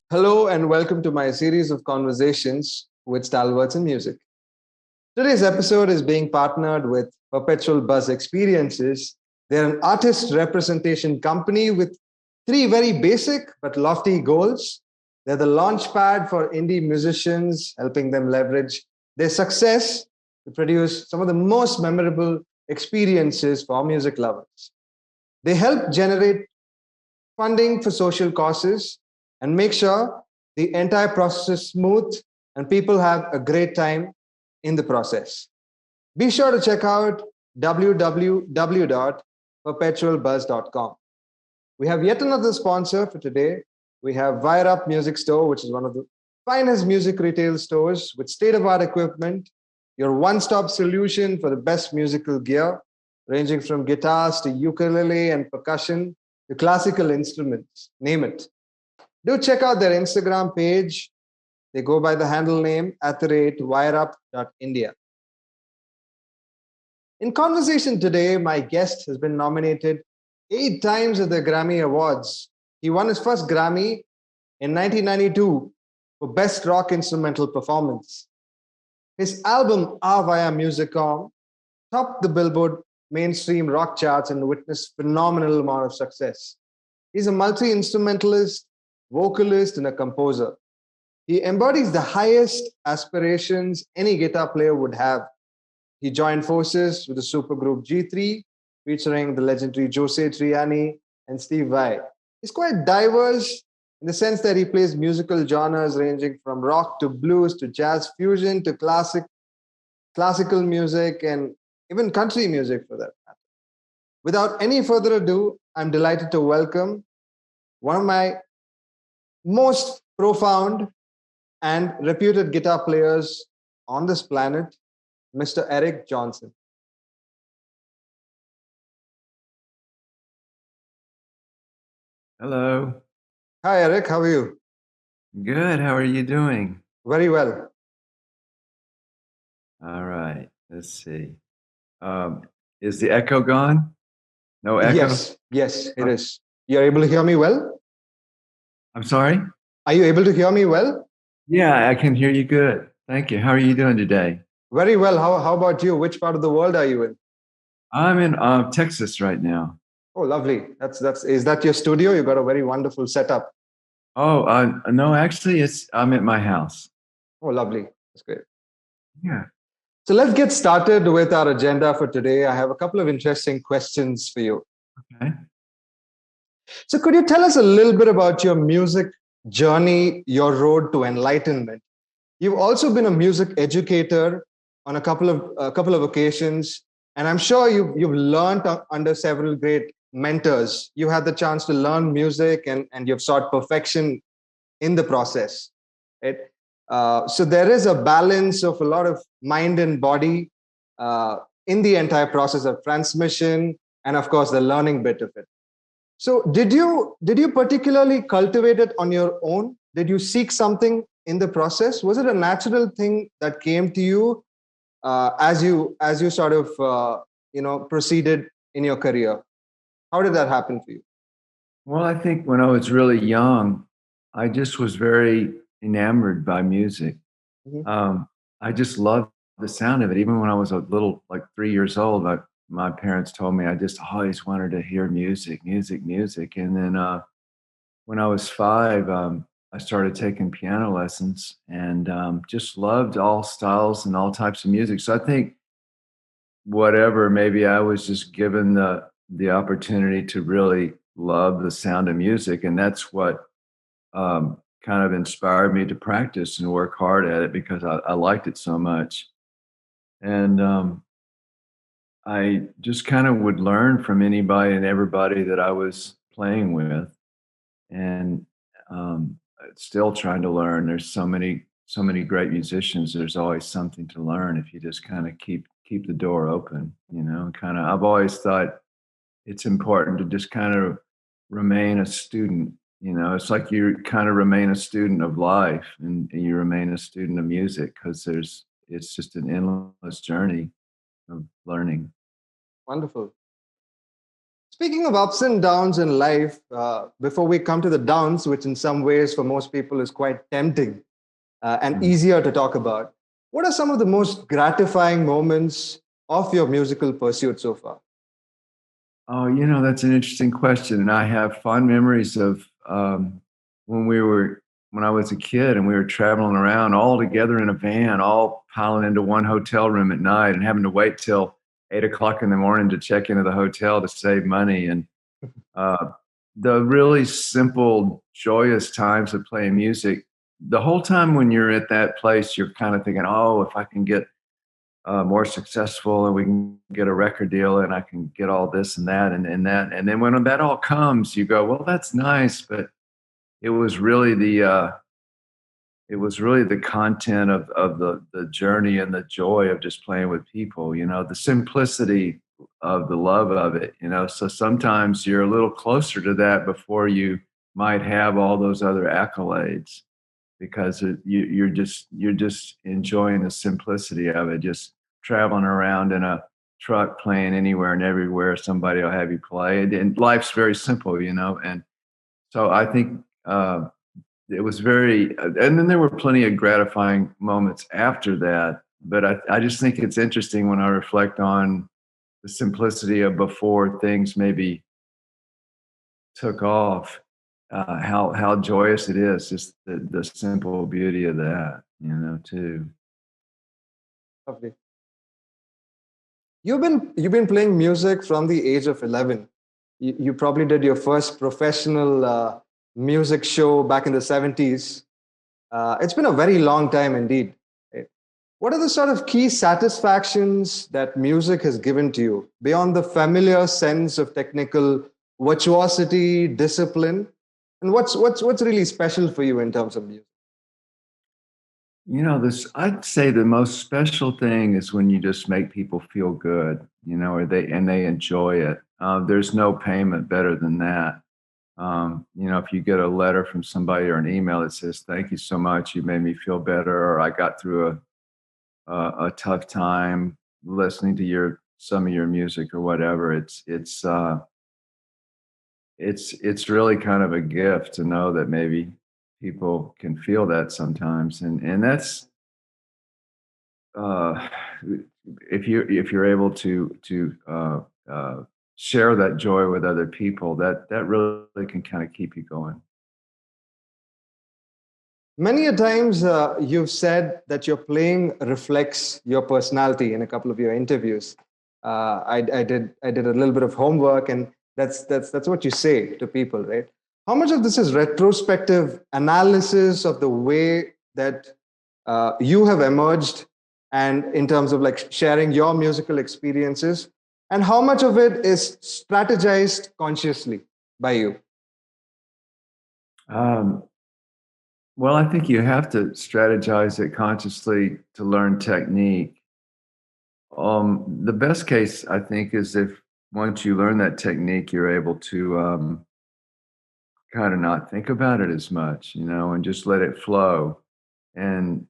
Hello and welcome to my series of conversations with Stalwarts in Music. Today's episode is being partnered with Perpetual Buzz Experiences. They're an artist representation company with three very basic but lofty goals. They're the launch pad for indie musicians, helping them leverage their success to produce some of the most memorable experiences for music lovers. They help generate funding for social causes and make sure the entire process is smooth and people have a great time in the process. Be sure to check out www.perpetualbuzz.com. We have yet another sponsor for today. We have Veera Music Store, which is one of the finest music retail stores with state-of-art equipment, your one-stop solution for the best musical gear, ranging from guitars to ukulele and percussion to classical instruments, name it. Do check out their Instagram page. They go by the handle name @wireup.india. In conversation today, my guest has been nominated 8 times at the Grammy Awards. He won his first Grammy in 1992 for Best Rock Instrumental Performance. His album A Via Musicom topped the Billboard mainstream rock charts and witnessed phenomenal amount of success. He's a multi-instrumentalist, vocalist, and a composer. He embodies the highest aspirations any guitar player would have. He joined forces with the supergroup G3, featuring the legendary Jose Triani and Steve Vai. He's quite diverse in the sense that he plays musical genres ranging from rock to blues to jazz fusion to classical music and even country music for that matter. Without any further ado, I'm delighted to welcome one of my most profound and reputed guitar players on this planet, Mr. Eric Johnson. Hello. Hi, Eric. How are you? Good. How are you doing? Very well. All right. Let's see. Um, is the echo gone? No echo? Yes, it is. You're able to hear me well? I'm sorry? Are you able to hear me well? Yeah, I can hear you good. Thank you. How are you doing today? Very well. How about you? Which part of the world are you in? I'm in Texas right now. Oh, lovely. That's is that your studio? You got a very wonderful setup. Oh, no, actually, I'm at my house. Oh, lovely. That's great. Yeah. So let's get started with our agenda for today. I have a couple of interesting questions for you. Okay. So could you tell us a little bit about your music journey, your road to enlightenment? You've also been a music educator on a couple of occasions, and I'm sure you've learned under several great mentors. You had the chance to learn music, and you've sought perfection in the process. Right? So there is a balance of a lot of mind and body in the entire process of transmission, and of course the learning bit of it. So did you particularly cultivate it on your own? Did you seek something in the process? Was it a natural thing that came to you as you sort of proceeded in your career? How did that happen for you? Well, I think when I was really young, I just was very enamored by music. Mhm. I just loved the sound of it. Even when I was a little, like 3 years old, my parents told me I just always wanted to hear music, music, music. And then when I was 5, I started taking piano lessons and just loved all styles and all types of music. So I think whatever, maybe I was just given the opportunity to really love the sound of music, and that's what kind of inspired me to practice and work hard at it because I liked it so much. And I just kind of would learn from anybody and everybody that I was playing with, and still trying to learn. There's so many great musicians. There's always something to learn if you just kind of keep the door open. Kind of. I've always thought it's important to just kind of remain a student. It's like you kind of remain a student of life, and you remain a student of music because it's just an endless journey of learning. Wonderful. Speaking of ups and downs in life, before we come to the downs, which in some ways for most people is quite tempting and Mm. easier to talk about, what are some of the most gratifying moments of your musical pursuit so far? Oh, that's an interesting question. And I have fond memories of when when I was a kid and we were traveling around all together in a van, all piling into one hotel room at night and having to wait till 8 o'clock in the morning to check into the hotel to save money. And uh, the really simple, joyous times of playing music, the whole time when you're at that place, you're kind of thinking, oh, if I can get more successful and we can get a record deal and I can get all this and that and that. And then when that all comes, you go, well, that's nice. But it was really the content of the journey and the joy of just playing with people, the simplicity of the love of it, so sometimes you're a little closer to that before you might have all those other accolades because you're just enjoying the simplicity of it, just traveling around in a truck playing anywhere and everywhere somebody will have you play, and life's very simple, and so I think it was very and then there were plenty of gratifying moments after that, but I just think it's interesting when I reflect on the simplicity of before things maybe took off, how joyous it is, just the simple beauty of that, too. Lovely. You've been playing music from the age of 11. You probably did your first professional music show back in the 70s. It's been a very long time indeed. Right? What are the sort of key satisfactions that music has given to you beyond the familiar sense of technical virtuosity, discipline? And what's really special for you in terms of music? This I'd say the most special thing is when you just make people feel good, or they enjoy it. There's no payment better than that. If you get a letter from somebody or an email that says, "Thank you so much, you made me feel better," or "I got through a tough time listening to some of your music," or whatever. It's really kind of a gift to know that maybe people can feel that sometimes, and that's uh, if you're able to share that joy with other people, that really can kind of keep you going. Many a times you've said that your playing reflects your personality in a couple of your interviews. I did a little bit of homework, and that's what you say to people, right? How much of this is retrospective analysis of the way that you have emerged, and in terms of like sharing your musical experiences, and how much of it is strategized consciously by you? Um, well, I think you have to strategize it consciously to learn technique. The best case, I think, is if once you learn that technique, you're able to kind of not think about it as much, and just let it flow. And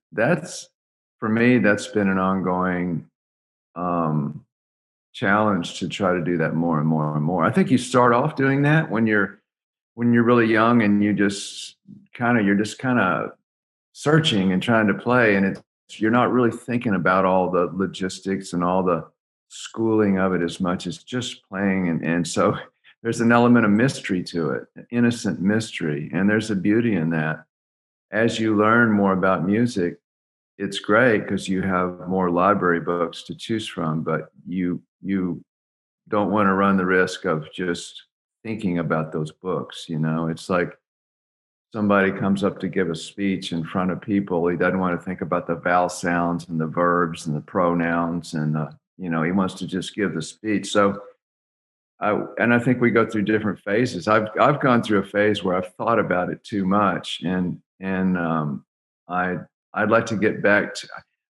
for me, that's been an ongoing um, challenge to try to do that more and more and more. I think you start off doing that when you're really young and you're just kind of searching and trying to play, and you're not really thinking about all the logistics and all the schooling of it as much as just playing, and so there's an element of mystery to it, an innocent mystery, and there's a beauty in that. As you learn more about music, it's great because you have more library books to choose from, but you don't want to run the risk of just thinking about those books. It's like somebody comes up to give a speech in front of people. He doesn't want to think about the vowel sounds and the verbs and the pronouns, and he wants to just give the speech. So I think we go through different phases. I've gone through a phase where I've thought about it too much, and I I'd like to get back to.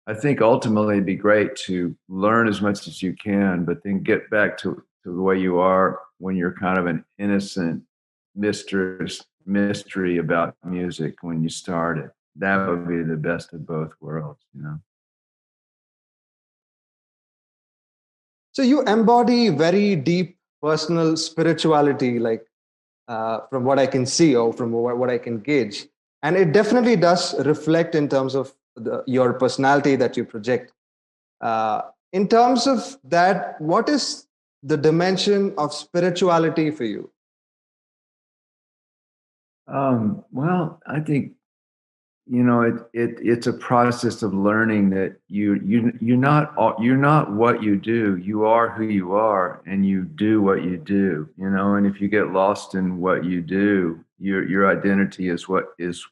I think ultimately it'd be great to learn as much as you can, but then get back to the way you are when you're kind of an innocent mystery about music when you started. That would be the best of both worlds. So you embody very deep personal spirituality, like from what I can see or from what I can gauge. And it definitely does reflect in terms of your personality that you project. Uh, in terms of that, what is the dimension of spirituality for you? Well, I think it's a process of learning that you're not what you do. You are who you are, and you do what you do. And if you get lost in what you do, your identity is what is.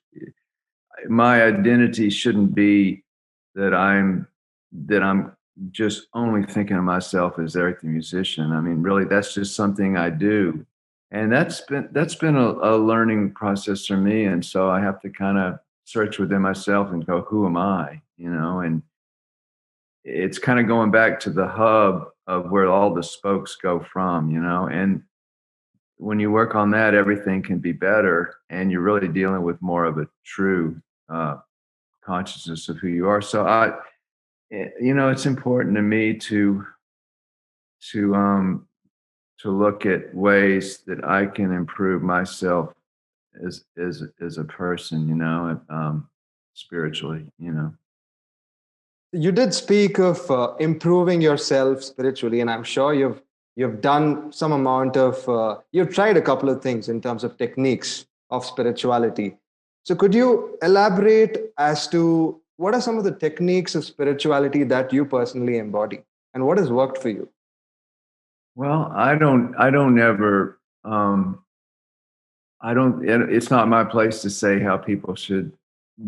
My identity shouldn't be that I'm just only thinking of myself as Eric the musician. I mean, really, that's just something I do, and that's been a learning process for me. And so I have to kind of search within myself and go, who am I? And it's kind of going back to the hub of where all the spokes go from. And when you work on that, everything can be better, and you're really dealing with more of a true consciousness of who you are. So it's important to me to um to look at ways that I can improve myself as a person, spiritually. You did speak of improving yourself spiritually, and I'm sure you've done some amount of you've tried a couple of things in terms of techniques of spirituality. So could you elaborate as to what are some of the techniques of spirituality that you personally embody, and what has worked for you? Well, I don't ever I don't it's not my place to say how people should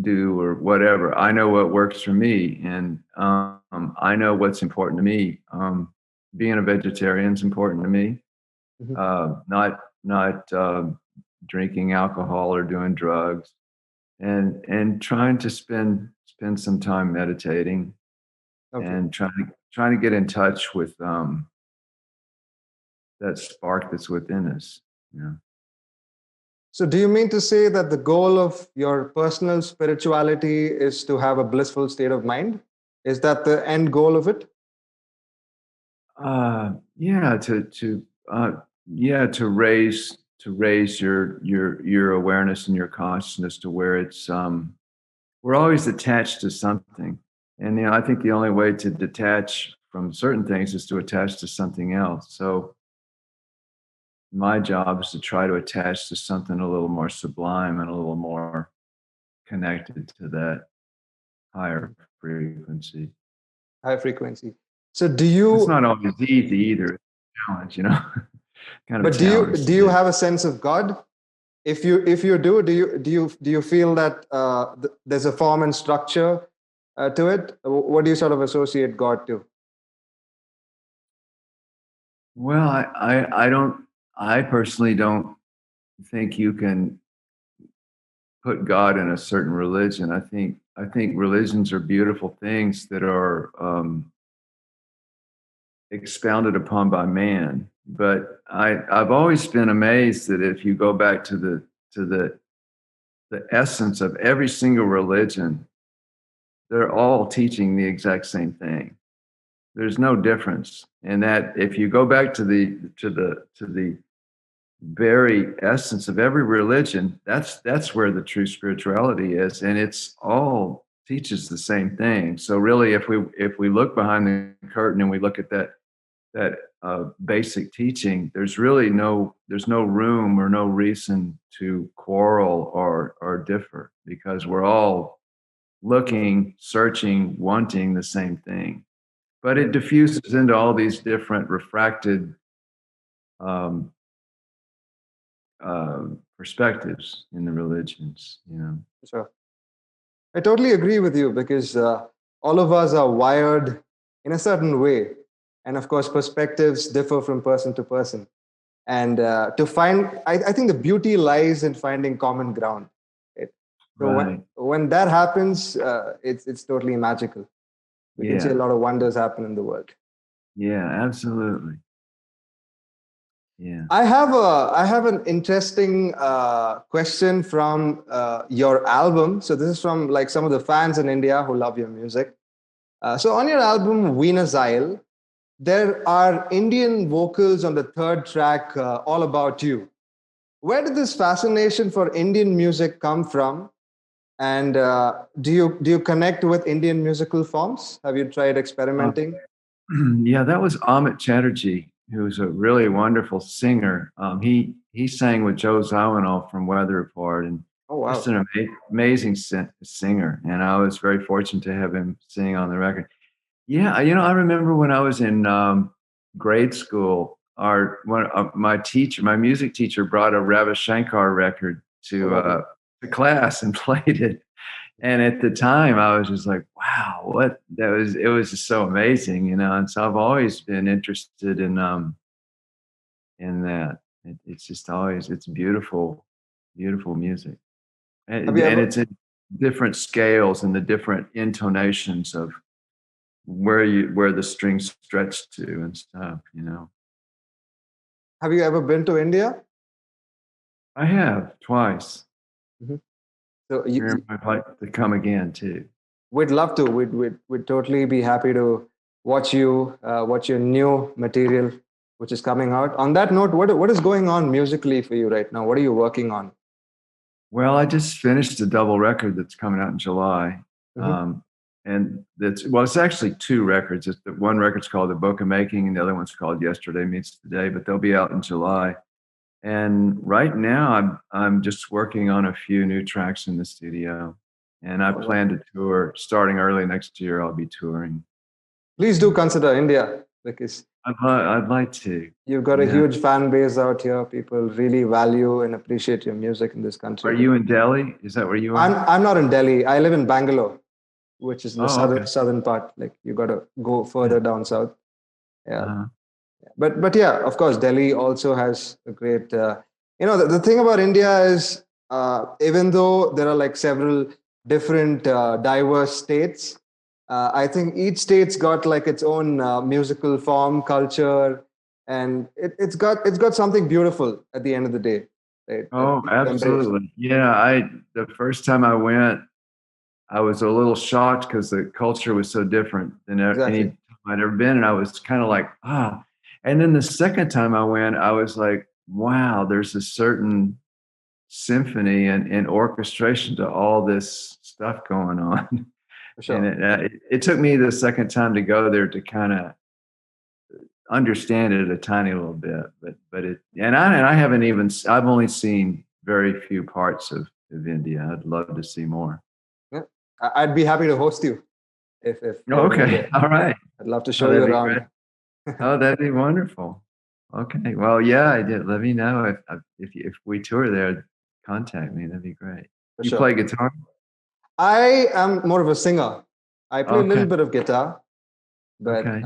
do or whatever. I know what works for me, and I know what's important to me. Being a vegetarian is important to me. Mhm. Not drinking alcohol or doing drugs, and trying to spend some time meditating, Okay. and trying to get in touch with that spark that's within us. So do you mean to say that the goal of your personal spirituality is to have a blissful state of mind? Is that the end goal of it? Yeah, to raise your awareness and your consciousness to where it's we're always attached to something. And I think the only way to detach from certain things is to attach to something else. So my job is to try to attach to something a little more sublime and a little more connected to that higher frequency. High frequency. So do It's you not always easy either. It's a challenge. Kind of a but do you challenge to do you do. have a sense of God? If you do you feel that there's a form and structure to it? What do you sort of associate God to? Well, I personally don't think you can put God in a certain religion. I think religions are beautiful things that are expounded upon by man. But I've always been amazed that if you go back to the essence of every single religion, they're all teaching the exact same thing. There's no difference. And that if you go back to the very essence of every religion, that's where the true spirituality is, and it's all teaches the same thing. So really, if we look behind the curtain and we look at that basic teaching, there's no room or no reason to quarrel or differ, because we're all looking, searching, wanting the same thing. But it diffuses into all these different refracted um, perspectives in the religions. Sure. I totally agree with you because all of us are wired in a certain way. And of course, perspectives differ from person to person. And I think the beauty lies in finding common ground. Right? So Right. when that happens, it's totally magical. We can see a Yeah. lot of wonders happen in the world. Yeah. Absolutely. Yeah. I have an interesting question from your album. So this is from like some of the fans in India who love your music. So on your album Venus Isle, there are Indian vocals on the third track, All About You. Where did this fascination for Indian music come from? And do you connect with Indian musical forms? Have you tried Uh, experimenting? yeah, that was Amit Chatterjee, who's a really wonderful singer. He sang with Joe Zawinul from Weather Report, and Oh just wow! an amazing singer. And I was very fortunate to have him sing on the record. Yeah, I remember when I was in grade school, my music teacher, brought a Ravi Shankar record Oh, lovely. to class and played it. And at the time, I was just like, "Wow, what that was!" It was just so amazing. And so I've always been interested in that. It's just always it's beautiful, beautiful music, Have and, you and ever it's in different scales and the different intonations of where the strings stretch to and stuff. have you ever been to India? I have twice. Mhm. So I'd like to come again too. we'd love to. We'd totally be happy to watch your new material, which is coming out. On that note, what is going on musically for you right now? What are you working on? Well, I just finished a double record that's coming out in July. Mhm. And it's actually two records. One record's called The Book of Making, and the other one's called Yesterday Meets Today, but they'll be out in July. And right now I'm just working on a few new tracks in the studio. And I Oh, plan to tour starting early next year. I'll be touring. please do consider India because I'd like to. you've got a Yeah. huge fan base out here. People really value and appreciate your music in this Are country. you in Delhi? Is that where you are? I'm not in Delhi. I live in Bangalore, which is in the Oh, okay. southern part. Like you got to go Yeah. further down south. Yeah. Uh-huh. But yeah, of course, Delhi also has a great. The thing about India is, even though there are like several different diverse states, I think each state's got like its own musical form, culture, and it's got something beautiful at the end of the day, right? That Oh, people embrace. absolutely. Yeah, the first time I went, I was a little shocked because the culture was so different than any Exactly. time I'd ever been, and I was kind of like, ah. And then the second time I went, I was like, wow, there's a certain symphony and orchestration to all this stuff going on. For And sure. it took me the second time to go there to kind of understand it a tiny little bit, but I haven't even I've only seen very few parts of India. I'd love to see more. Yeah. I'd be happy to host you if Oh, you're ever in okay, India. all right. I'd love to Oh, show you that'd be great. around. Oh, that'd be wonderful. Okay, well, yeah, I did. Let me know if we tour there. Contact me. That'd be great. For You play sure. guitar? I am more of a singer. I play a Okay, little bit of guitar, but okay.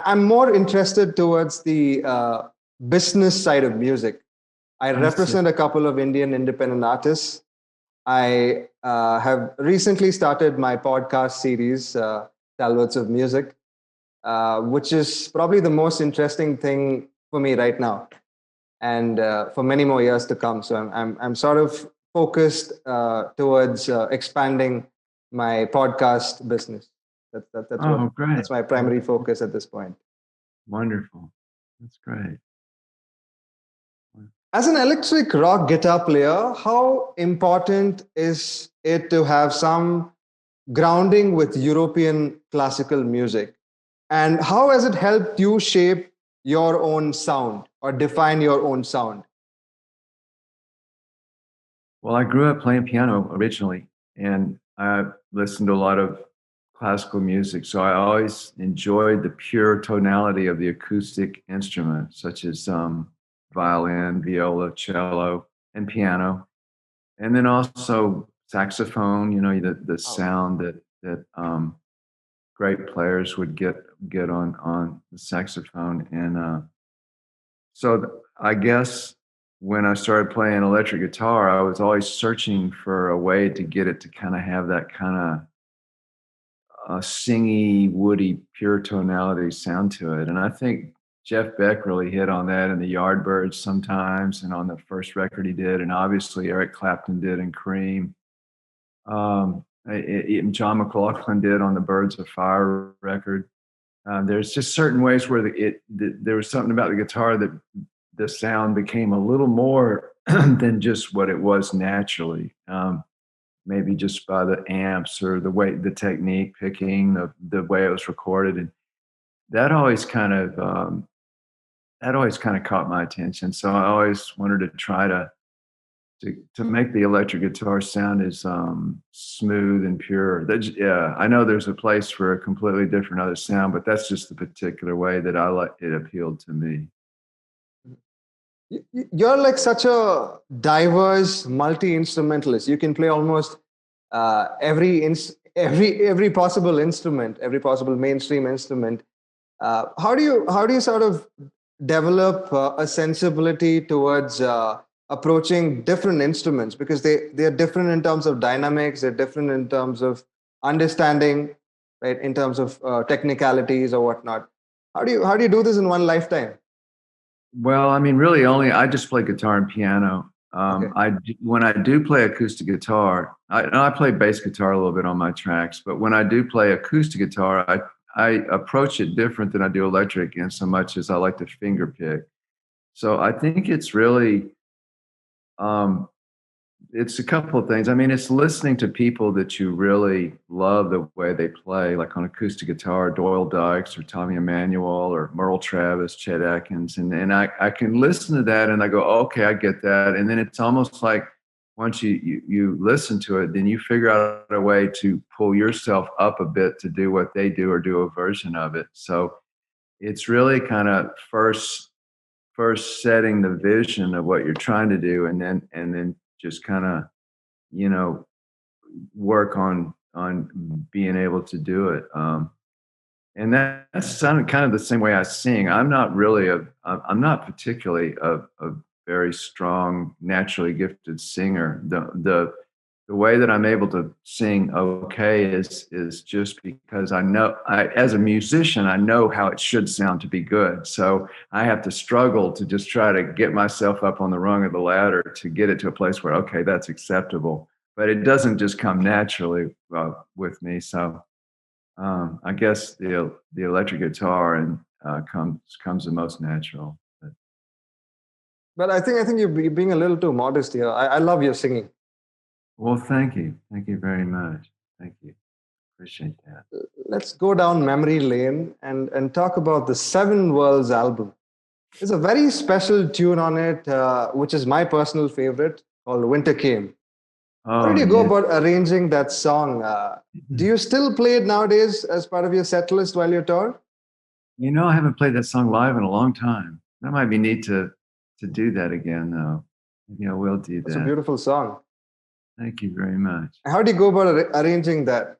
I'm more interested towards the business side of music. I I see. represent a couple of Indian independent artists. I have recently started my podcast series, Stalwarts of Music, which is probably the most interesting thing for me right now, and for many more years to come. So I'm sort of focused towards expanding my podcast business. Oh, great. That's my primary Okay. focus at this point. Wonderful. That's great. As an electric rock guitar player, how important is it to have some grounding with European classical music? And how has it helped you shape your own sound or define your own sound? Well, I grew up playing piano originally, and I listened to a lot of classical music. So I always enjoyed the pure tonality of the acoustic instruments, such as violin, viola, cello, and piano. And then also saxophone. The Oh, sound that great players would get on the saxophone. And I guess when I started playing electric guitar, I was always searching for a way to get it to kind of have that kind of singy, woody, pure tonality sound to it. And I think Jeff Beck really hit on that in the Yardbirds sometimes, and on the first record he did, and obviously Eric Clapton did in Cream. John McLaughlin did on the Birds of Fire record. There's just certain ways where there was something about the guitar that the sound became a little more than just what it was naturally. Maybe just by the amps or the technique picking, the way it was recorded, and that always kind of caught my attention. So I always wanted to try to make the electric guitar sound as smooth and pure. Yeah, I know there's a place for a completely different other sound, but that's just the particular way that I like it appealed to me. You're like such a diverse multi-instrumentalist. You can play almost every possible instrument, every possible mainstream instrument. How do you sort of develop a sensibility towards approaching different instruments, because they're different in terms of dynamics, they're different in terms of understanding, right? In terms of technicalities or whatnot. How do you do this in one lifetime? Well, I mean, really, only I just play guitar and piano. Okay. When I do play acoustic guitar, I play bass guitar a little bit on my tracks, but when I do play acoustic guitar, I approach it different than I do electric, in so much as I like to finger pick. So I think it's really um, it's a couple of things. I mean, it's listening to people that you really love the way they play, like on acoustic guitar, Doyle Dykes or Tommy Emmanuel or Merle Travis, Chet Atkins. And I can listen to that and I go, oh, okay, I get that. And then it's almost like once you listen to it, then you figure out a way to pull yourself up a bit to do what they do or do a version of it. So it's really kind of first setting the vision of what you're trying to do, and then just kind of, you know, work on being able to do it. And that's kind of the same way I sing. I'm not particularly a very strong, naturally gifted singer. The way that I'm able to sing okay is just because as a musician, I know how it should sound to be good. So I have to struggle to just try to get myself up on the rung of the ladder to get it to a place where, okay, that's acceptable. But it doesn't just come naturally with me. So I guess the electric guitar and comes the most natural. But I think you're being a little too modest here. I love your singing. Well, thank you very much. Thank you, appreciate that. Let's go down memory lane and talk about the Seven Worlds album. There's a very special tune on it, which is my personal favorite, called Winter Came. How did Oh you go yeah. about arranging that song? Do you still play it nowadays as part of your set list while you tour? You know, I haven't played that song live in a long time. That might be neat to do that again, though. Maybe I will do It's a that. beautiful song. Thank you very much. How do you go about arranging that?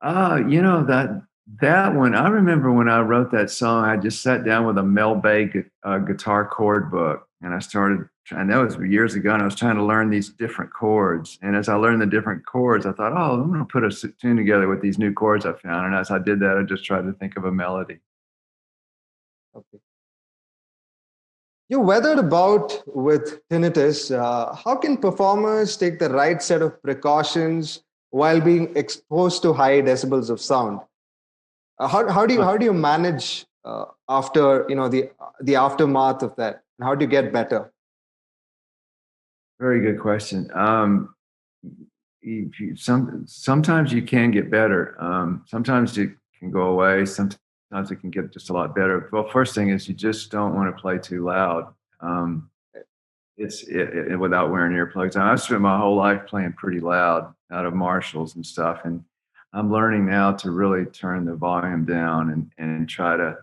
You know, that one. I remember when I wrote that song, I just sat down with a Mel Bay guitar chord book, and I started. And that was years ago, and I was trying to learn these different chords. And as I learned the different chords, I thought, oh, I'm going to put a tune together with these new chords I found. And as I did that, I just tried to think of a melody. Okay. You weathered a bout with tinnitus. How can performers take the right set of precautions while being exposed to high decibels of sound? How do you manage after the aftermath of that? And how do you get better? Very good question. Sometimes you can get better. Sometimes it can go away. Sometimes it can get just a lot better. Well, first thing is you just don't want to play too loud. Without wearing earplugs. I've spent my whole life playing pretty loud out of Marshalls and stuff, and I'm learning now to really turn the volume down and try to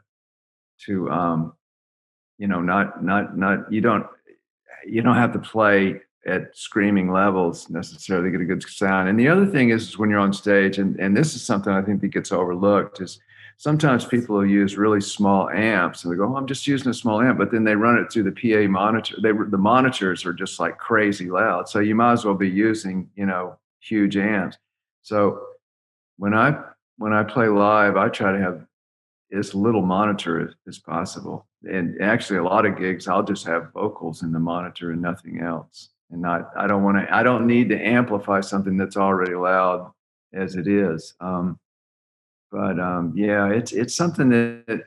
not you don't have to play at screaming levels necessarily to get a good sound. And the other thing is when you're on stage, and this is something I think that gets overlooked, is sometimes people will use really small amps and they go, oh, I'm just using a small amp, but then they run it through the PA monitor. The monitors are just like crazy loud. So you might as well be using, huge amps. So when I play live, I try to have as little monitor as possible. And actually a lot of gigs, I'll just have vocals in the monitor and nothing else. And I don't need to amplify something that's already loud as it is. But yeah, it's something that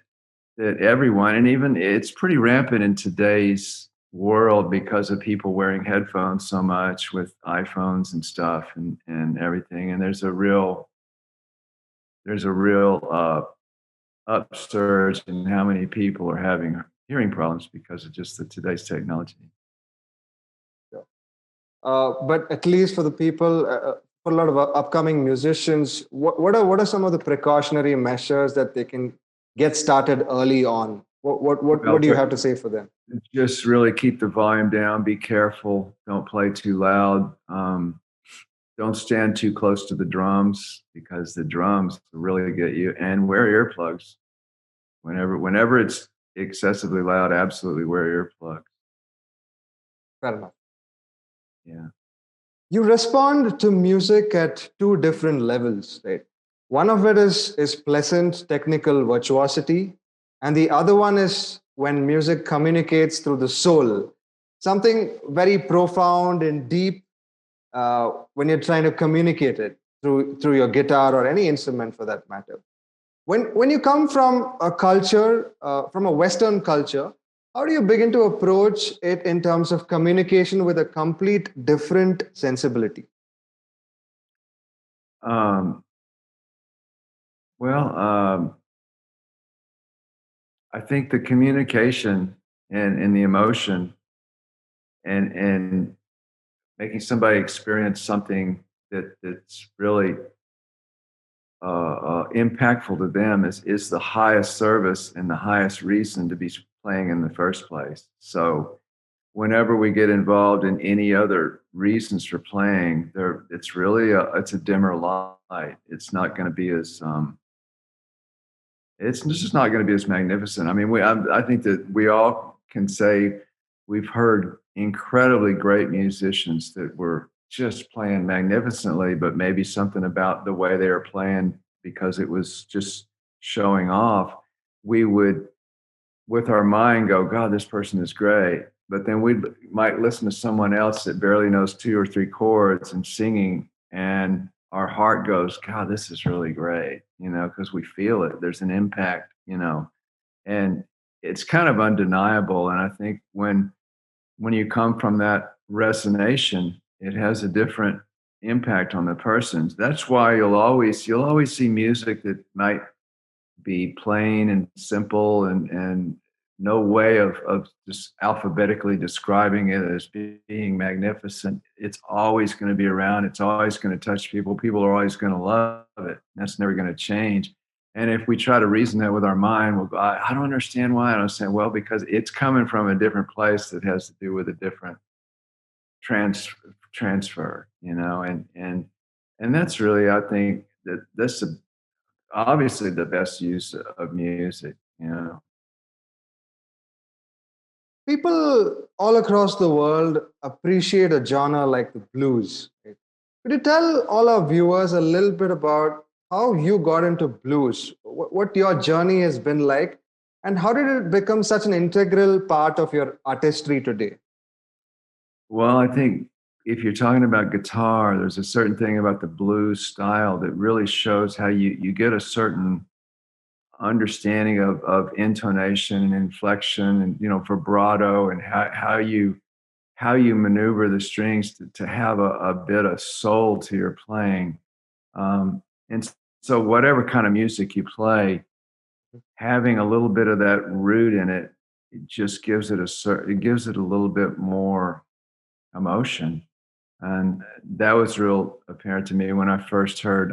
everyone, and even it's pretty rampant in today's world because of people wearing headphones so much with iPhones and stuff and everything. And there's a real upsurge in how many people are having hearing problems because of just today's technology. But at least for the people, for a lot of upcoming musicians, what are some of the precautionary measures that they can get started early on? What Well, do you have to say for them? just really keep the volume down. Be careful. Don't play too loud. Don't stand too close to the drums because the drums really get you. And wear earplugs whenever it's excessively loud. Absolutely wear earplugs. Fair enough. Yeah. You respond to music at two different levels, right? One of it is pleasant technical virtuosity, and the other one is when music communicates through the soul, something very profound and deep when you're trying to communicate it through your guitar or any instrument for that matter. When you come from a culture, from a Western culture, how do you begin to approach it in terms of communication with a complete different sensibility? Um, well, I think the communication and the emotion and making somebody experience something that's really impactful to them is the highest service and the highest reason to be playing in the first place. So whenever we get involved in any other reasons for playing, it's really it's a dimmer light. It's not going to be as it's just not going to be as magnificent. I mean, I think that we all can say we've heard incredibly great musicians that were just playing magnificently, but maybe something about the way they were playing because it was just showing off. We would, with our mind, go, God, this person is great. But then we might listen to someone else that barely knows two or three chords and singing, and our heart goes, God, this is really great, because we feel it. There's an impact, and it's kind of undeniable. And I think when you come from that resonation, it has a different impact on the person. That's why you'll always see music that might be plain and simple and no way of just alphabetically describing it as being magnificent. It's always going to be around. It's always going to touch people. People are always going to love it. That's never going to change. And if we try to reason that with our mind, we'll go, I don't understand why. I don't understand. Well, because it's coming from a different place that has to do with a different transfer, and that's really, I think, that's obviously the best use of music. People all across the world appreciate a genre like the blues. Right? Could you tell all our viewers a little bit about how you got into blues, what your journey has been like, and how did it become such an integral part of your artistry today? Well, I think if you're talking about guitar, there's a certain thing about the blues style that really shows how you get a certain understanding of intonation and inflection and vibrato, and how you maneuver the strings to have a bit of soul to your playing. And so whatever kind of music you play, having a little bit of that root in it, it just gives it gives it a little bit more emotion. And that was real apparent to me when I first heard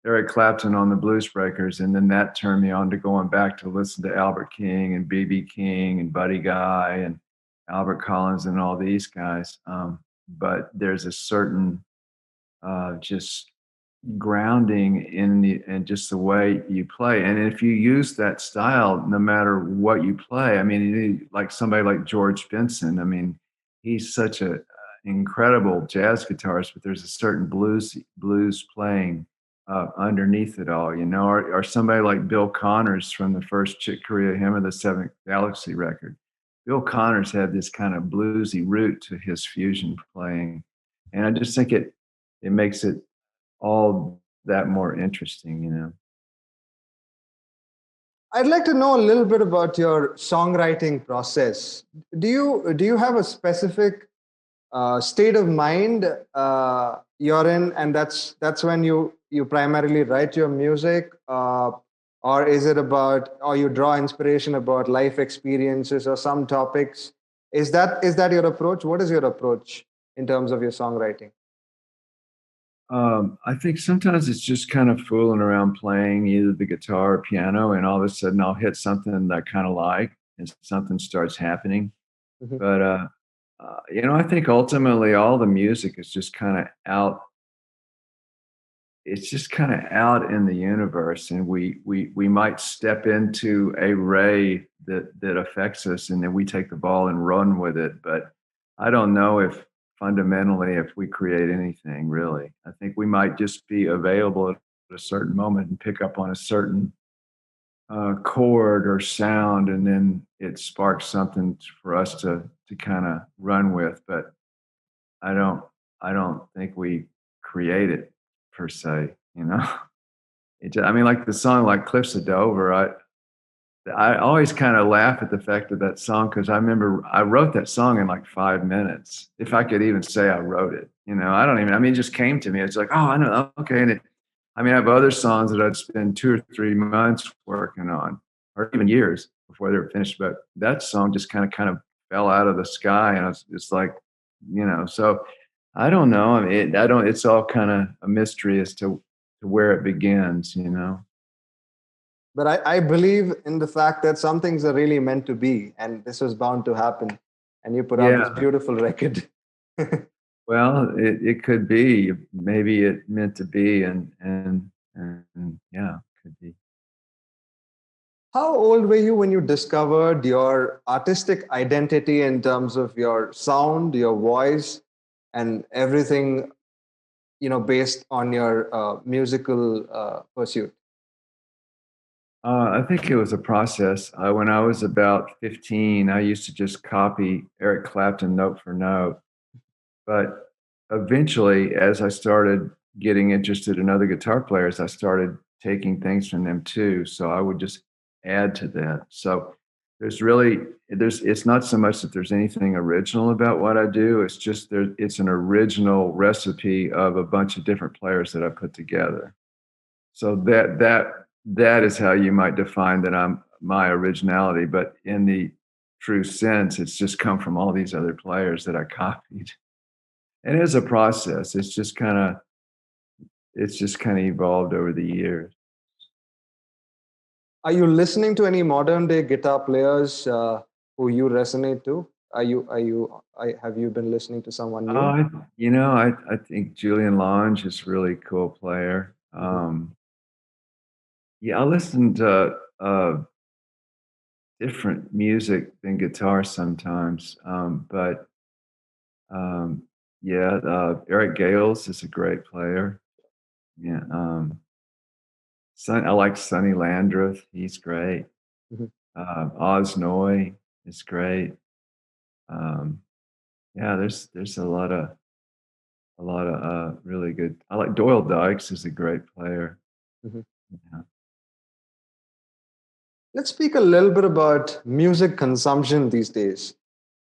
Eric Clapton on the Blues Breakers, and then that turned me on to going back to listen to Albert King and B.B. King and Buddy Guy and Albert Collins and all these guys. But there's a certain just grounding in just the way you play, and if you use that style, no matter what you play, I mean, like somebody like George Benson, I mean, he's such a incredible jazz guitarist, but there's a certain blues playing underneath it all, or somebody like Bill Connors from the first Chick Corea Hymn of the Seventh Galaxy record. Bill Connors had this kind of bluesy root to his fusion playing, and I just think it makes it all that more interesting, you know. I'd like to know a little bit about your songwriting process. Do you have a specific state of mind you're in, and that's when you primarily write your music, or is it about, or you draw inspiration about life experiences or some topics? Is that your approach? What is your approach in terms of your songwriting? I think sometimes it's just kind of fooling around playing either the guitar or piano, and all of a sudden I'll hit something that I kind of like, and something starts happening. Mhm. But you know, I think ultimately all the music is just kind of out. It's just kind of out in the universe, and we might step into a ray that affects us, and then we take the ball and run with it. But I don't know if fundamentally if we create anything really. I think we might just be available at a certain moment and pick up on a certain chord or sound, and then it sparks something for us to kind of run with. But I don't I don't think we create it per se, you know. I mean, like the song like Cliffs of Dover, I always kind of laugh at the fact of that song because I remember I wrote that song in like 5 minutes, if I could even say I wrote it. You know, I don't even. I mean, it just came to me. It's like, oh, I know, okay. And I mean, I have other songs that I'd spend 2 or 3 months working on, or even years before they were finished. But that song just kind of fell out of the sky, and it's like, you know. So I don't know. I mean, I don't. It's all kind of a mystery as to where it begins. You know. But I believe in the fact that some things are really meant to be, and this was bound to happen. And you put out this Yeah. beautiful record. Well, it could be. Maybe it meant to be, and yeah, could be. How old were you when you discovered your artistic identity in terms of your sound, your voice, and everything, based on your musical pursuit? I think it was a process. When I was about 15, I used to just copy Eric Clapton note for note. But eventually, as I started getting interested in other guitar players, I started taking things from them too. So I would just add to that. So it's not so much that there's anything original about what I do. It's just it's an original recipe of a bunch of different players that I put together. So that is how you might define that I'm my originality. But in the true sense, it's just come from all these other players that I copied. And it is a process. It's just kind of evolved over the years. Are you listening to any modern day guitar players who you resonate to? Have you been listening to someone Oh, new? I think Julian Lange is a really cool player. Mhm. Yeah, I listen to different music than guitar sometimes, but um, yeah, Eric Gales is a great player. Yeah, I like Sonny Landreth. He's great. Mhm. Oz Noy is great. Um, yeah, there's a lot of really good. I like Doyle Dykes is a great player. Mhm. Yeah. Let's speak a little bit about music consumption these days.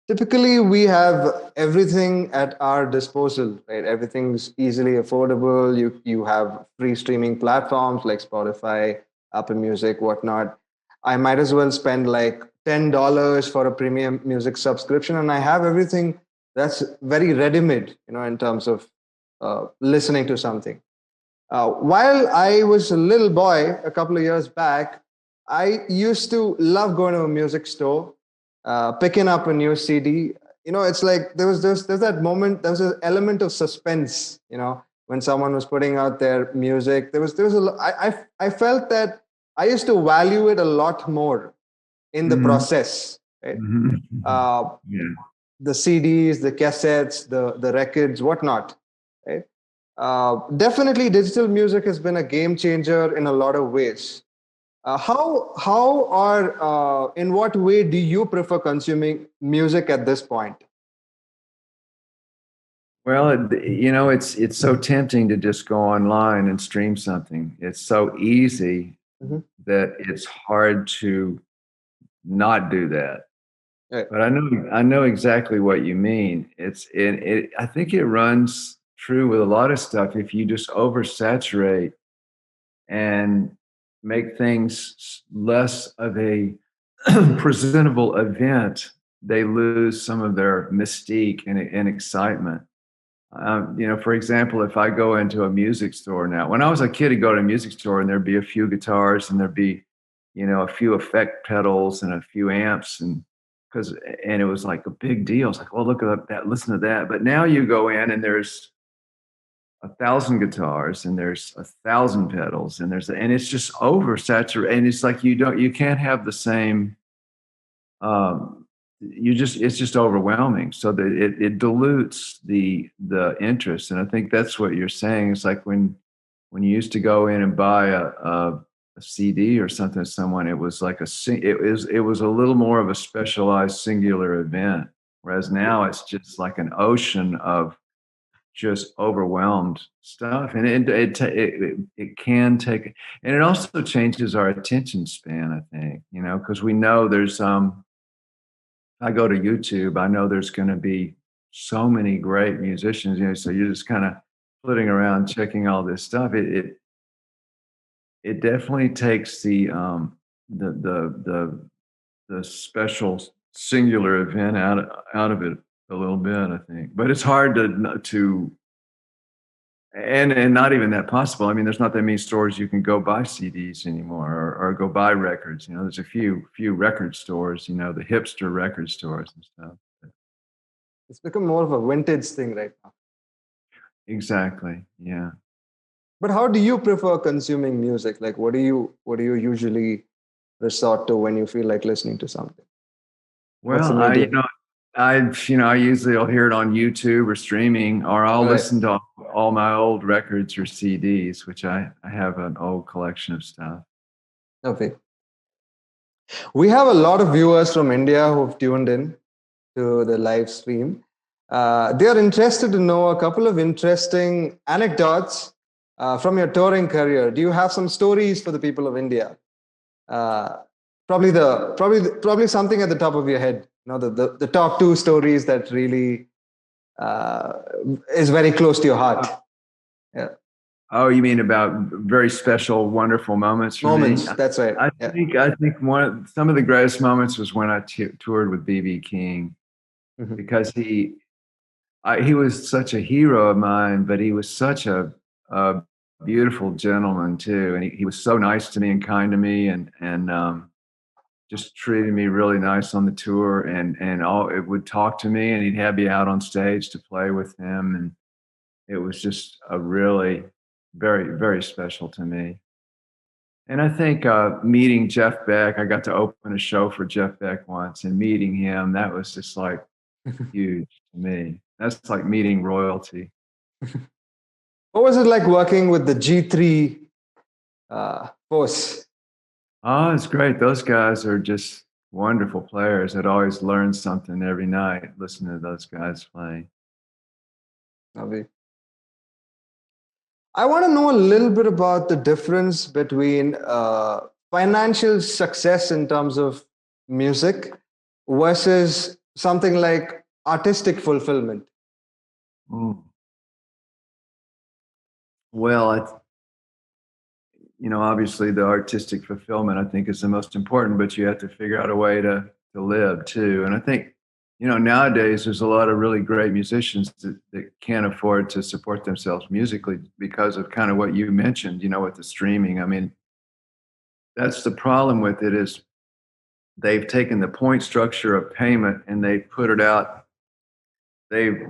Typically, we have everything at our disposal, right? Everything's easily affordable. You have free streaming platforms like Spotify, Apple Music, whatnot. I might as well spend like $10 for a premium music subscription, and I have everything that's very ready-made, in terms of listening to something. While I was a little boy a couple of years back, I used to love going to a music store, picking up a new CD. It's like there's that moment, there was an element of suspense, when someone was putting out their music. I felt that I used to value it a lot more in the Mhm, process, right? mhm, mhm. Uh, Yeah. the CDs, the cassettes, the records, whatnot, right? Definitely, digital music has been a game changer in a lot of ways. How or in what way do you prefer consuming music at this point? Well, it's so tempting to just go online and stream something. It's so easy Mhm. that it's hard to not do that. Right. But I know exactly what you mean. I think it runs true with a lot of stuff. If you just oversaturate and make things less of a presentable event, they lose some of their mystique and excitement. For example, if I go into a music store now, when I was a kid, I'd go to a music store and there'd be a few guitars and there'd be, a few effect pedals and a few amps and it was like a big deal. It's like, well, look at that, listen to that. But now you go in and there's 1,000 guitars and there's 1,000 pedals and it's just oversaturated. And it's like you can't have the same um, it's just overwhelming, so that it dilutes the interest. And I think that's what you're saying. It's like when you used to go in and buy a CD or something to someone, it was like it was a little more of a specialized singular event, whereas now it's just like an ocean of just overwhelmed stuff. And it can take, and it also changes our attention span, I think, because we know there's I go to YouTube, I know there's going to be so many great musicians, so you're just kind of flitting around checking all this stuff. It definitely takes the the the the special singular event out of it a little bit, I think. But it's hard to and not even that possible. I mean, there's not that many stores you can go buy CDs anymore, or go buy records. There's a few record stores, the hipster record stores and stuff. It's become more of a vintage thing right now. Exactly. Yeah. But how do you prefer consuming music? Like, what do you usually resort to when you feel like listening to something? What's the Well, medium? I usually will hear it on YouTube or streaming, or I'll Right. listen to all my old records or CDs, which I have an old collection of stuff. Okay. We have a lot of viewers from India who've tuned in to the live stream. They are interested to know a couple of interesting anecdotes from your touring career. Do you have some stories for the people of India? Uh, probably something at the top of your head. The top two stories that really uh, is very close to your heart. Yeah, Oh, you mean about very special, wonderful moments for me? moments. That's right. I Yeah. think I think some of the greatest moments was when I toured with BB King, Mhm. because he was such a hero of mine, but he was such a beautiful gentleman too, and he was so nice to me and kind to me, and just treated me really nice on the tour, and all it would talk to me, and he'd have me out on stage to play with him, and it was just a really very, very special to me. And I think meeting Jeff Beck, I got to open a show for Jeff Beck once, and meeting him, that was just like huge to me. That's like meeting royalty. What was it like working with the G3 force? Oh, it's great. Those guys are just wonderful players. I'd always learn something every night listening to those guys play. Avi? I want to know a little bit about the difference between financial success in terms of music versus something like artistic fulfillment. Mm. Well, obviously the artistic fulfillment, I think, is the most important, but you have to figure out a way to live too. And I think, nowadays there's a lot of really great musicians that can't afford to support themselves musically because of kind of what you mentioned, with the streaming. I mean, that's the problem with it, is they've taken the point structure of payment and they put it out. They've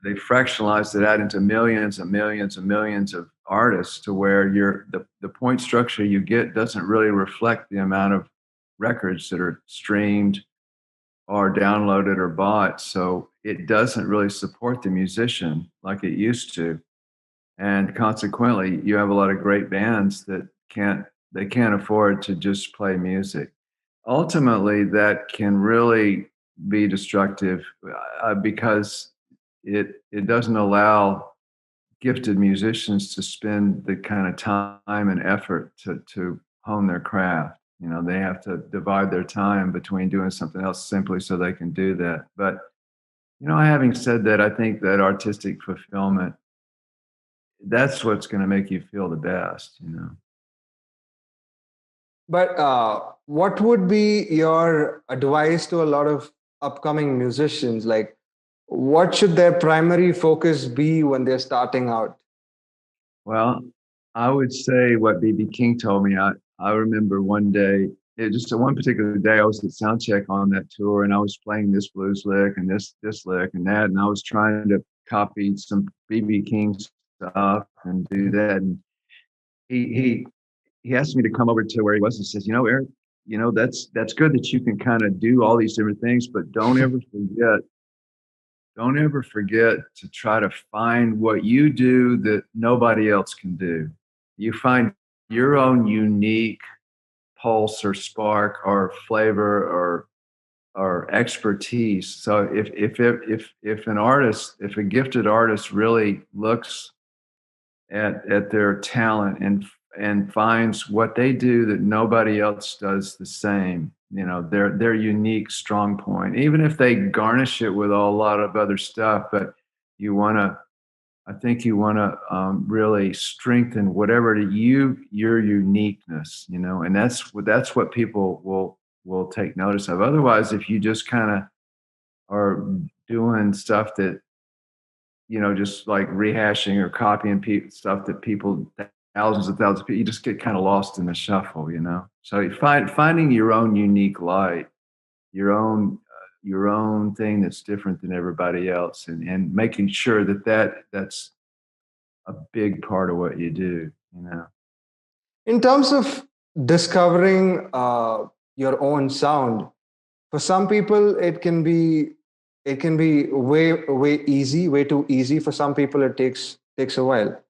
fractionalized it out into millions and millions and millions of artists, to where the point structure you get doesn't really reflect the amount of records that are streamed or downloaded or bought. So it doesn't really support the musician like it used to. And consequently, you have a lot of great bands that can't afford to just play music. Ultimately, that can really be destructive, because it doesn't allow gifted musicians to spend the kind of time and effort to hone their craft. They have to divide their time between doing something else simply so they can do that. But having said that, I think that artistic fulfillment, that's what's going to make you feel the best. But what would be your advice to a lot of upcoming musicians? Like, what should their primary focus be when they're starting out? Well, I would say what BB King told me. I remember one day, just one particular day, I was at sound check on that tour, and I was playing this blues lick and this lick and that, and I was trying to copy some BB King stuff and do that. And he he asked me to come over to where he was and says, Eric, that's good that you can kind of do all these different things, but don't ever forget to try to find what you do that nobody else can do. You find your own unique pulse or spark or flavor or expertise. So if an artist, if a gifted artist really looks at their talent and finds what they do that nobody else does the same, their unique strong point, even if they garnish it with a lot of other stuff, but I think you want to really strengthen whatever your uniqueness, and that's what people will take notice of. Otherwise, if you just kind of are doing stuff that, just like rehashing or copying stuff that people, thousands of people, you just get kind of lost in the shuffle. So you finding your own unique light, your own thing that's different than everybody else, and making sure that's a big part of what you do. In terms of discovering your own sound, for some people it can be way easy, way too easy. For some people it takes a while,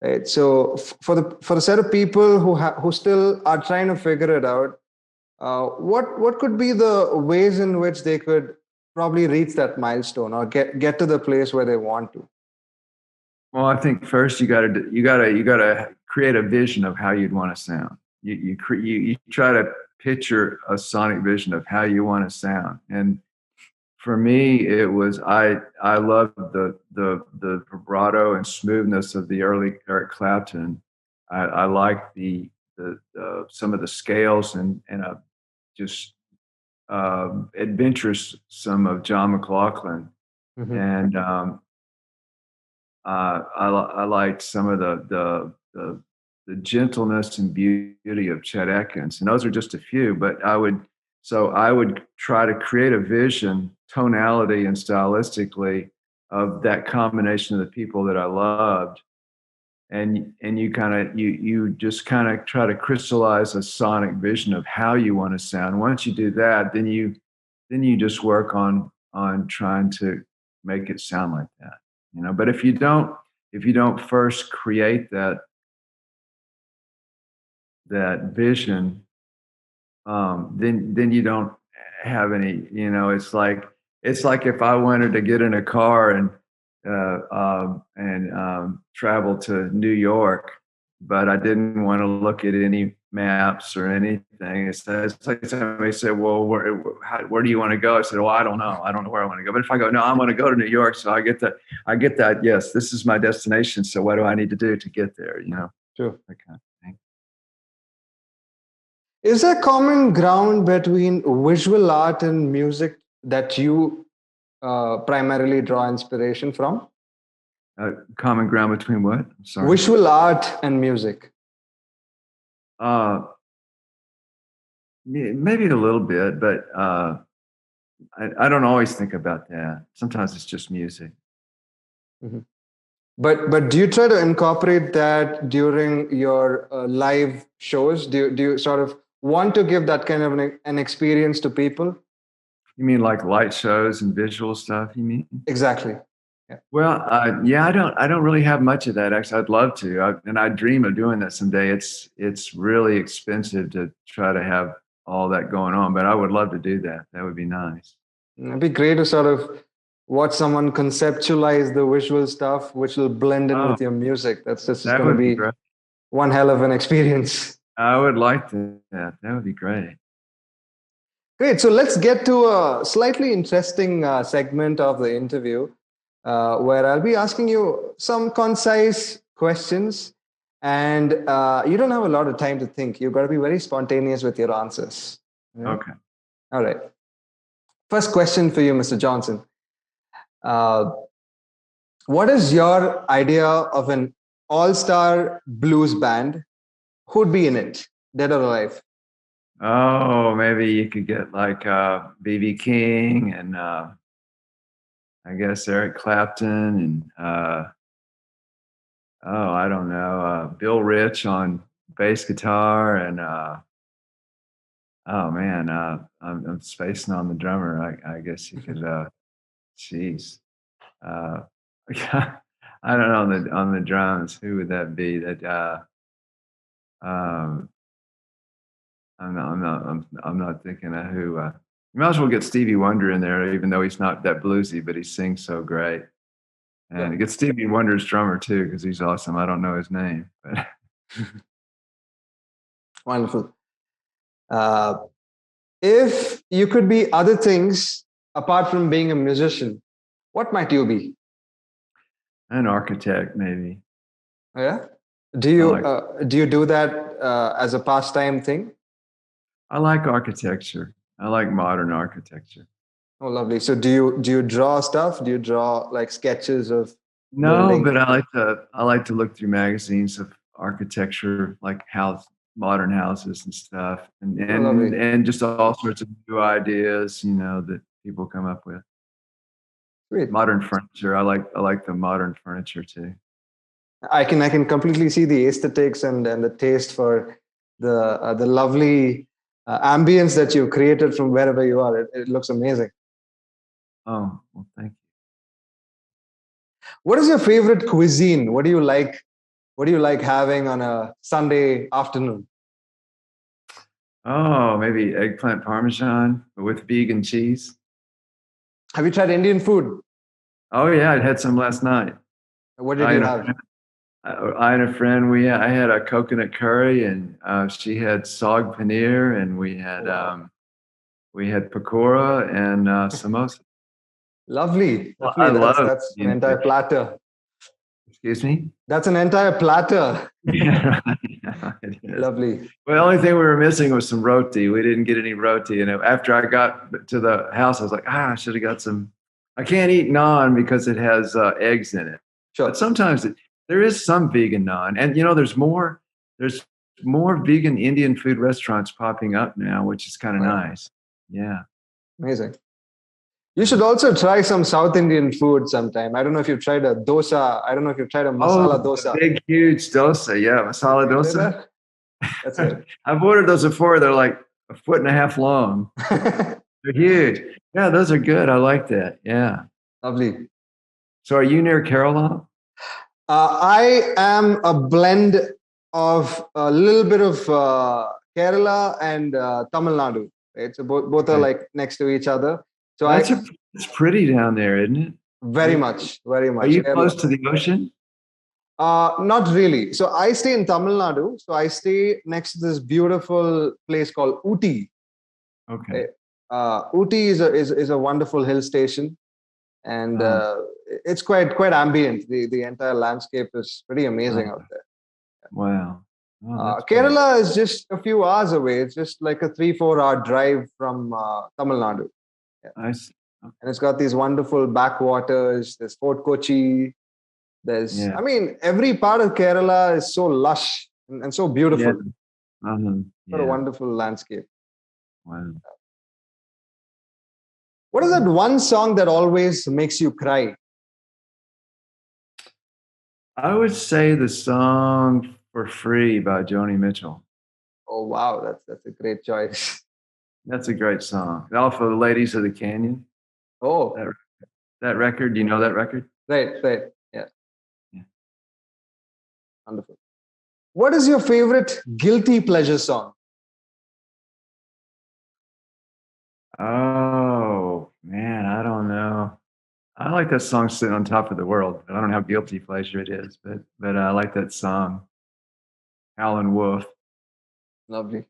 right? So for the set of people who still are trying to figure it out, what could be the ways in which they could probably reach that milestone or get to the place where they want to? Well, I think first you gotta create a vision of how you'd want to sound. You try to picture a sonic vision of how you want to sound. And for me, it was I loved the vibrato and smoothness of the early Eric Clapton. I liked the some of the scales and just adventurous some of John McLaughlin. Mhm. And I liked some of the gentleness and beauty of Chet Atkins, and those are just a few. But I would try to create a vision, tonality and stylistically, of that combination of the people that I loved, and you just kind of try to crystallize a sonic vision of how you want to sound. Once you do that, then you just work on trying to make it sound like that. But if you don't first create that vision, then you don't have any. It's like if I wanted to get in a car and travel to New York, but I didn't want to look at any maps or anything. It's like somebody said, "Well, where do you want to go?" I said, "Well, I don't know. I don't know where I want to go." But if I go, "No, I want to go to New York," so I get that. Yes, this is my destination. So what do I need to do to get there? Sure. That kind of thing. Is there common ground between visual art and music that you primarily draw inspiration from? Common ground between what? I'm sorry. Visual art and music. Uh, maybe a little bit, but I don't always think about that. Sometimes it's just music. Mhm. But do you try to incorporate that during your live shows? Do you sort of want to give that kind of an experience to people? You mean like light shows and visual stuff? You mean? Exactly. Yeah. Well, yeah, I don't really have much of that. Actually, I'd love to, and I dream of doing that someday. It's really expensive to try to have all that going on, but I would love to do that. That would be nice. It'd be great to sort of watch someone conceptualize the visual stuff, which will blend in Oh, with your music. That's just that going to would be be great. one hell of an experience. I would like that. That would be great. Great. So let's get to a slightly interesting segment of the interview where I'll be asking you some concise questions. And you don't have a lot of time to think. You've got to be very spontaneous with your answers. Yeah? Okay. All right. First question for you, Mr. Johnson. What is your idea of an all-star blues band? Who'd be in it, dead or alive? Oh, maybe you could get like B.B. King and I guess Eric Clapton and I don't know, Bill Rich on bass guitar and oh man, I'm spacing on the drummer. I guess you could. Jeez, uh, I don't know on the drums. Who would that be? That um, I'm not thinking of who. You might as well get Stevie Wonder in there, even though he's not that bluesy, but he sings so great. And Yeah. it gets Stevie Wonder's drummer too, because he's awesome. I don't know his name, but Wonderful. Uh, if you could be other things apart from being a musician, what might you be? an architect maybe. Oh, yeah. Do you do that as a pastime thing? I like architecture. I like modern architecture. Oh, lovely. So do you draw stuff? Do you draw like sketches of No, building? but I like to look through magazines of architecture, like modern houses and stuff, Oh, lovely. and just all sorts of new ideas, that people come up with. Great. Modern furniture. I like the modern furniture too. I can completely see the aesthetics and the taste for the lovely ambience that you've created from wherever you are. It looks amazing. Oh, well, thank you. What is your favorite cuisine? What do you like? What do you like having on a Sunday afternoon? Oh, maybe eggplant parmesan with vegan cheese. Have you tried Indian food? Oh yeah, I had some last night. What did I you and a have? friend, I and a friend, I had a coconut curry, and she had saag paneer, and Wow. we had pakora and samosa. Lovely, Well, I lovely. love That's an Indian entire food. platter. Excuse me. That's an entire platter. Yeah, right. Yeah, it is. Lovely. Well, the only thing we were missing was some roti. We didn't get any roti, and after I got to the house, I was like, I should have got some. I can't eat naan because it has eggs in it. But Sure. sometimes there is some vegan naan, and there's more vegan Indian food restaurants popping up now, which is kind of Wow. nice. Yeah. Amazing. You should also try some South Indian food sometime. I don't know if you've tried a dosa. I don't know if you've tried a masala Oh, the dosa. big, huge dosa. Yeah, masala You did dosa. that? That's it. I've ordered those before. They're like a foot and a half long. They're huge. Yeah, those are good. I like that. Yeah. Lovely. So are you near Kerala? I am a blend of a little bit of Kerala and Tamil Nadu. Right? So both are Okay. like next to each other. So Well, it's pretty down there, isn't it? very much, very Are much. you Kerala. close to the ocean? Not really. So I stay in Tamil Nadu. So I stay next to this beautiful place called Uti. Okay. Uti is a wonderful hill station, and Oh, it's quite ambient. The entire landscape is pretty amazing out there. wow. Oh, that's pretty. Kerala is just a few hours away. It's just like a 3-4 hour drive from Tamil Nadu. Yeah. I see. And it's got these wonderful backwaters. There's Fort Kochi. Yeah. I mean, every part of Kerala is so lush and so Yeah. beautiful. Uh-huh. What a Yeah. wonderful landscape. Wow. What is that one song that always makes you cry? I would say the song For Free by Joni Mitchell. Oh wow, that's a great choice. That's a great song. Off of Ladies of the Canyon. Oh, That record, do you know that record? right. Yeah, Yeah. wonderful. What is your favorite guilty pleasure song? Oh man, I don't know. I like that song "Sitting on Top of the World." I don't know how guilty pleasure it is, but I like that song. Howlin' Wolf. Lovely.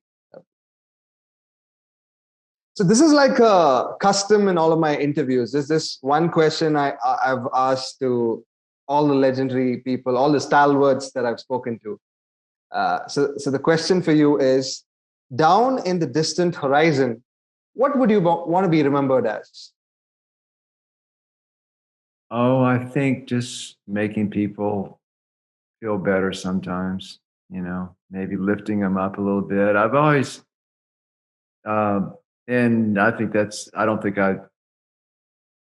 So this is like a custom in all of my interviews. There's this one question I've asked to all the legendary people, all the stalwarts that I've spoken to. So the question for you is, down in the distant horizon, what would you want to be remembered as? Oh, I think just making people feel better sometimes, maybe lifting them up a little bit. I've always, and I think I don't think I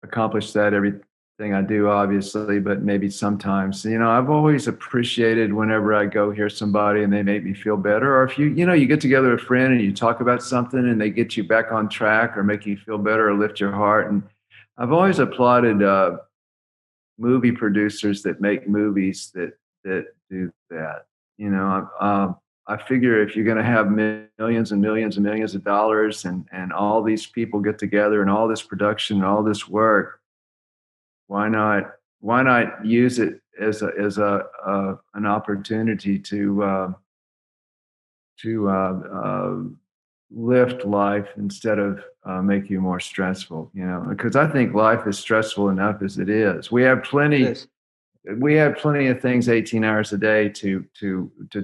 accomplish that everything I do, obviously, but maybe sometimes, I've always appreciated whenever I go hear somebody and they make me feel better. Or if you get together with a friend and you talk about something and they get you back on track or make you feel better or lift your heart. And I've always applauded movie producers that make movies that do that. I figure if you're going to have millions and millions and millions of dollars and all these people get together and all this production and all this work, why not use it as an opportunity to lift life instead of make you more stressful, because I think life is stressful enough as it is. We have plenty of things 18 hours a day to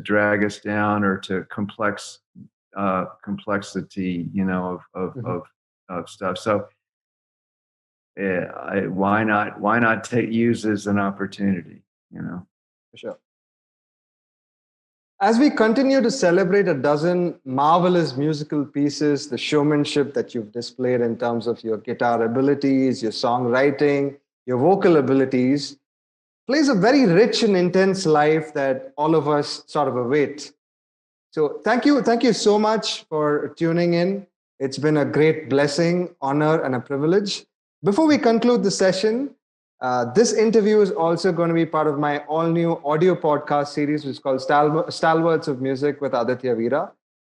drag us down or to complexity, of stuff. So why not use as an opportunity, For sure. As we continue to celebrate a dozen marvelous musical pieces, the showmanship that you've displayed in terms of your guitar abilities, your songwriting, your vocal abilities, plays a very rich and intense life that all of us sort of await. So thank you so much for tuning in. It's been a great blessing, honor, and a privilege. Before we conclude the session, this interview is also going to be part of my all-new audio podcast series, which is called Stalwarts of Music with Aditya Veera.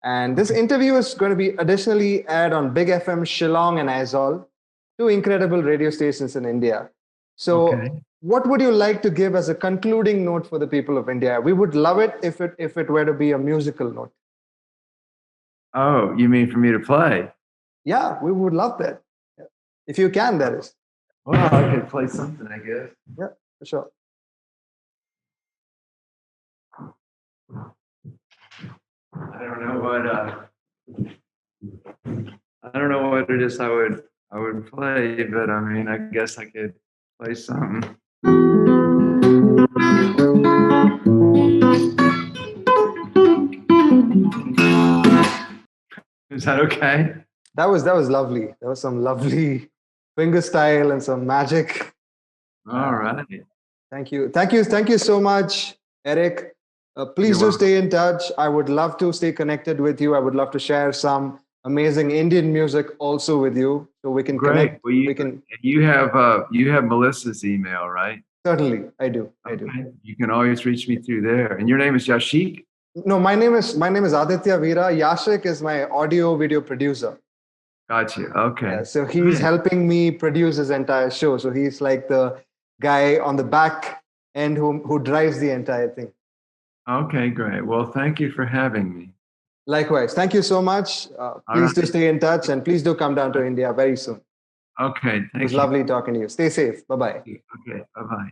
And this interview is going to be additionally aired on Big FM Shillong and Aizawl, two incredible radio stations in India. So what would you like to give as a concluding note for the people of India? We would love it if it were to be a musical note. Oh, you mean for me to play? Yeah, we would love that. Yeah. If you can, that is. Well, I could play something, I guess. Yeah, for sure. I don't know what it is I would play, but I mean, I guess I could play something. Is that okay? That was lovely. That was some lovely finger style and some magic. All right. Thank you so much, Eric. Please do stay in touch. I would love to stay connected with you. I would love to share some amazing Indian music also with you, so we can connect. Well, you have Melissa's email, right? Certainly, I do. You can always reach me through there. And your name is Yashik? No, my name is Aditya Veera. Yashik is my audio video producer. Gotcha. Okay. Yeah, so he's helping me produce his entire show. So he's like the guy on the back end who drives the entire thing. Okay, great. Well, thank you for having me. Likewise. Thank you so much. Please do stay in touch and please do come down to India very soon. Okay. Thank you. It was lovely talking to you. Stay safe. Bye-bye. Okay. Bye-bye.